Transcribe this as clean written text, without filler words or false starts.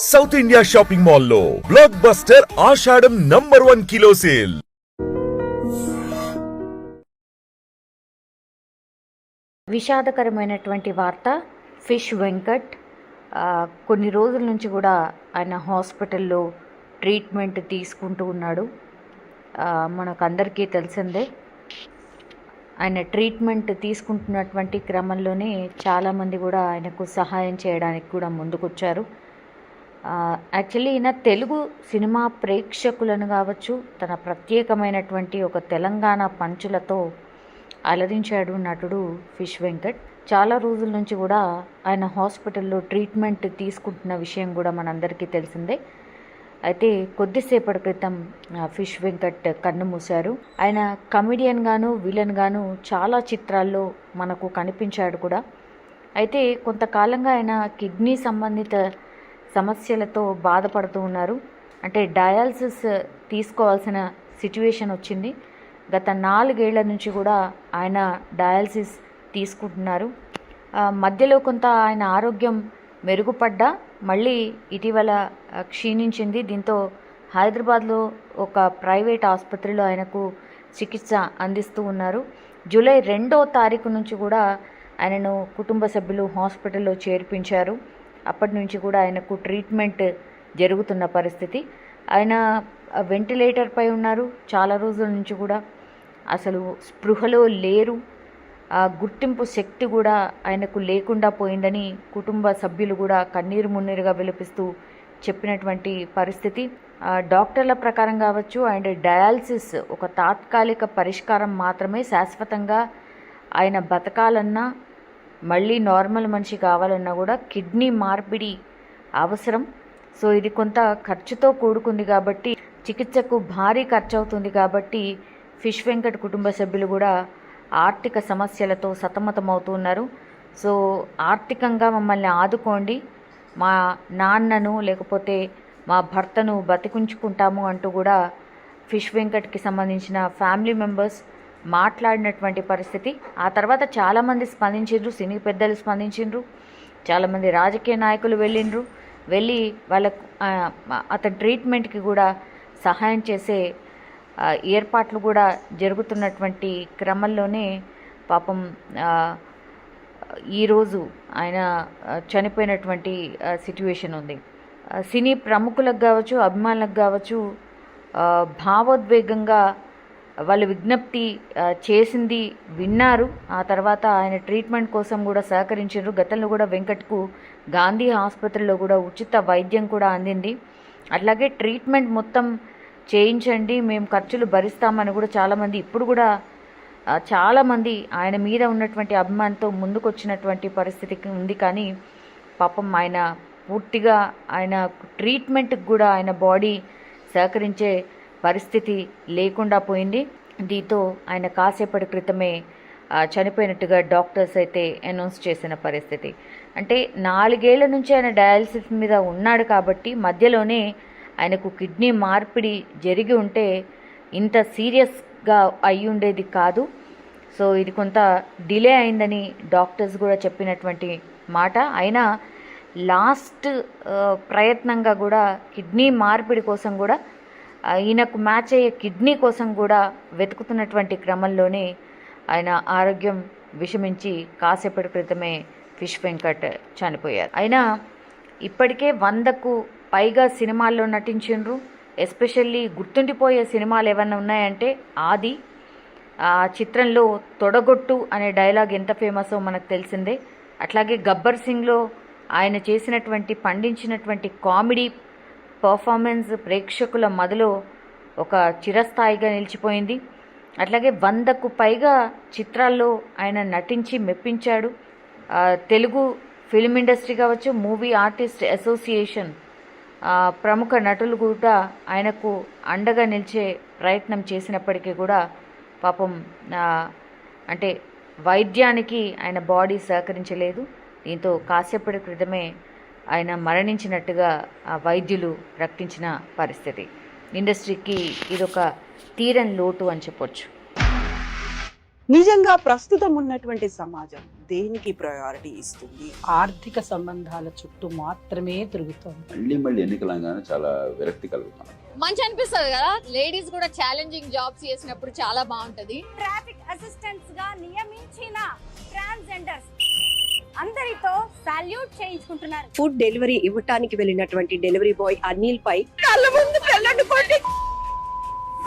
South India shopping మాల్లో block buster ఆషాఢం #1 kilo sale. విషాదకరమైనటువంటి వార్త. Fish Venkat కొన్ని రోజుల నుంచి కూడా ఆయన హాస్పిటల్లో ట్రీట్మెంట్ తీసుకుంటూ ఉన్నాడు. మనకందరికీ తెలిసిందే. ఆయన ట్రీట్మెంట్ తీసుకుంటున్నటువంటి క్రమంలోనే చాలామంది కూడా ఆయనకు సహాయం చేయడానికి కూడా ముందుకొచ్చారు. యాక్చువల్లీ ఈయన తెలుగు సినిమా ప్రేక్షకులను కావచ్చు, తన ప్రత్యేకమైనటువంటి ఒక తెలంగాణ పంచులతో అలరించాడు నటుడు ఫిష్ వెంకట్. చాలా రోజుల నుంచి కూడా ఆయన హాస్పిటల్లో ట్రీట్మెంట్ తీసుకుంటున్న విషయం కూడా మనందరికీ తెలిసిందే. అయితే కొద్దిసేపటి క్రితం ఫిష్ వెంకట్ కన్ను మూశారు. ఆయన కమెడియన్ గాను, విలన్ గాను చాలా చిత్రాల్లో మనకు కనిపించాడు కూడా. అయితే కొంతకాలంగా ఆయన కిడ్నీ సంబంధిత సమస్యలతో బాధపడుతూ ఉన్నారు. అంటే డయాలసిస్ తీసుకోవాల్సిన సిచ్యువేషన్ వచ్చింది. గత 4 ఏళ్ల నుంచి కూడా ఆయన డయాలసిస్ తీసుకుంటున్నారు. మధ్యలో కొంత ఆయన ఆరోగ్యం మెరుగుపడ్డా మళ్ళీ ఇటీవల క్షీణించింది. దీంతో హైదరాబాద్లో ఒక ప్రైవేట్ ఆసుపత్రిలో ఆయనకు చికిత్స అందిస్తూ ఉన్నారు. జూలై 2వ తారీఖు నుంచి కూడా ఆయనను కుటుంబ సభ్యులు హాస్పిటల్లో చేర్పించారు. అప్పటి నుంచి కూడా ఆయనకు ట్రీట్మెంట్ జరుగుతున్న పరిస్థితి. ఆయన వెంటిలేటర్ పై ఉన్నారు చాలా రోజుల నుంచి కూడా. అసలు స్పృహలో లేరు. గుర్తింపు శక్తి కూడా ఆయనకు లేకుండా పోయిందని కుటుంబ సభ్యులు కూడా కన్నీరు మున్నీరుగా విలపిస్తూ చెప్పినటువంటి పరిస్థితి. డాక్టర్ల ప్రకారం కావచ్చు, ఆయన డయాలసిస్ ఒక తాత్కాలిక పరిష్కారం మాత్రమే. శాశ్వతంగా ఆయన బతకాలన్నా, మళ్ళీ నార్మల్ మనిషి కావాలన్నా కూడా కిడ్నీ మార్పిడి అవసరం. సో ఇది కొంత ఖర్చుతో కూడుకుంది కాబట్టి, చికిత్సకు భారీ ఖర్చు అవుతుంది కాబట్టి ఫిష్ వెంకట్ కుటుంబ సభ్యులు కూడా ఆర్థిక సమస్యలతో సతమతమవుతున్నారు. సో ఆర్థికంగా మమ్మల్ని ఆదుకోండి, మా నాన్నను లేకపోతే మా భర్తను బతికించుకుంటాము అంటూ కూడా ఫిష్ వెంకట్కి సంబంధించిన ఫ్యామిలీ మెంబర్స్ మాట్లాడినటువంటి పరిస్థితి. ఆ తర్వాత చాలామంది స్పందించిండ్రు, సినీ పెద్దలు స్పందించిండ్రు, చాలామంది రాజకీయ నాయకులు వెళ్ళి వాళ్ళకు అతని ట్రీట్మెంట్కి కూడా సహాయం చేసే ఏర్పాట్లు కూడా జరుగుతున్నటువంటి క్రమంలోనే పాపం ఈరోజు ఆయన చనిపోయినటువంటి సిట్యుయేషన్ ఉంది. సినీ ప్రముఖులకు కావచ్చు, అభిమానులకు కావచ్చు, భావోద్వేగంగా వాళ్ళు విజ్ఞప్తి చేసింది విన్నారు. ఆ తర్వాత ఆయన ట్రీట్మెంట్ కోసం కూడా సహకరించారు. గతంలో కూడా వెంకట్కు గాంధీ ఆసుపత్రిలో కూడా ఉచిత వైద్యం కూడా అందింది. అట్లాగే ట్రీట్మెంట్ మొత్తం చేయించండి, మేము ఖర్చులు భరిస్తామని కూడా చాలామంది, ఇప్పుడు కూడా చాలామంది ఆయన మీద ఉన్నటువంటి అభిమానంతో ముందుకొచ్చినటువంటి పరిస్థితి ఉంది. కానీ పాపం ఆయన పూర్తిగా ఆయన ట్రీట్మెంట్కి కూడా ఆయన బాడీ సహకరించే పరిస్థితి లేకుండా పోయింది. దీంతో ఆయన కాసేపటి క్రితమే చనిపోయినట్టుగా డాక్టర్స్ అయితే అనౌన్స్ చేసిన పరిస్థితి. అంటే 4 ఏళ్ల నుంచి ఆయన డయాలసిస్ మీద ఉన్నాడు కాబట్టి మధ్యలోనే ఆయనకు కిడ్నీ మార్పిడి జరిగి ఉంటే ఇంత సీరియస్గా అయి ఉండేది కాదు. సో ఇది కొంత డిలే అయిందని డాక్టర్స్ కూడా చెప్పినటువంటి మాట. అయినా లాస్ట్ ప్రయత్నంగా కూడా కిడ్నీ మార్పిడి కోసం కూడా ఈయనకు మ్యాచ్ అయ్యే కిడ్నీ కోసం కూడా వెతుకుతున్నటువంటి క్రమంలోనే ఆయన ఆరోగ్యం విషమించి కాసేపటి క్రితమే ఫిష్ వెంకట్ చనిపోయారు. అయినా ఇప్పటికే 100కు పైగా సినిమాల్లో నటించిండ్రు. ఎస్పెషల్లీ గుర్తుండిపోయే సినిమాలు ఏమన్నా ఉన్నాయంటే ఆది. ఆ చిత్రంలో తొడగొట్టు అనే డైలాగ్ ఎంత ఫేమసో మనకు తెలిసిందే. అట్లాగే గబ్బర్ సింగ్లో ఆయన పండించినటువంటి కామెడీ పర్ఫార్మెన్స్ ప్రేక్షకుల మదిలో ఒక చిరస్థాయిగా నిలిచిపోయింది. అట్లాగే 100కు పైగా చిత్రాల్లో ఆయన నటించి మెప్పించాడు. తెలుగు ఫిల్మ్ ఇండస్ట్రీ కావచ్చు, మూవీ ఆర్టిస్ట్ అసోసియేషన్ ప్రముఖ నటులు కూడా ఆయనకు అండగా నిలిచే ప్రయత్నం చేసినప్పటికీ కూడా పాపం అంటే వైద్యానికి ఆయన బాడీ సహకరించలేదు. దీంతో కాసేపటి క్రితమే ఆయన మరణించినట్టుగా వైద్యులు ప్రకటించిన పరిస్థితి. ఇండస్ట్రీకి ఇదొక తీరని లోటు అని చెప్పొచ్చు. నిజంగా ప్రస్తుతం ఉన్నటువంటి సమాజం దేనికి ప్రయారిటీ ఇస్తుంది? ఆర్థిక సంబంధాల చుట్టూ మాత్రమే తిరుగుతోంది. మళ్ళీ ఎన్నికలంగానే చాలా విరక్తి కలుగుతాను. మంచి అనిపిస్తుంది కదా, లేడీస్ కూడా ఛాలెంజింగ్ జాబ్స్ చేసినప్పుడు చాలా బాగుంటది. ట్రాఫిక్ అసిస్టెంట్స్ గా నియమించిన ట్రాన్స్జెండర్స్ అందరితో సాల్యూట్ చేయించుకుంటున్నారు. ఫుడ్ డెలివరీ ఇవ్వటానికి వెళ్ళినటువంటి డెలివరీ బాయ్ అనిల్ పై కళ్ళ ముందు పెళ్ళండి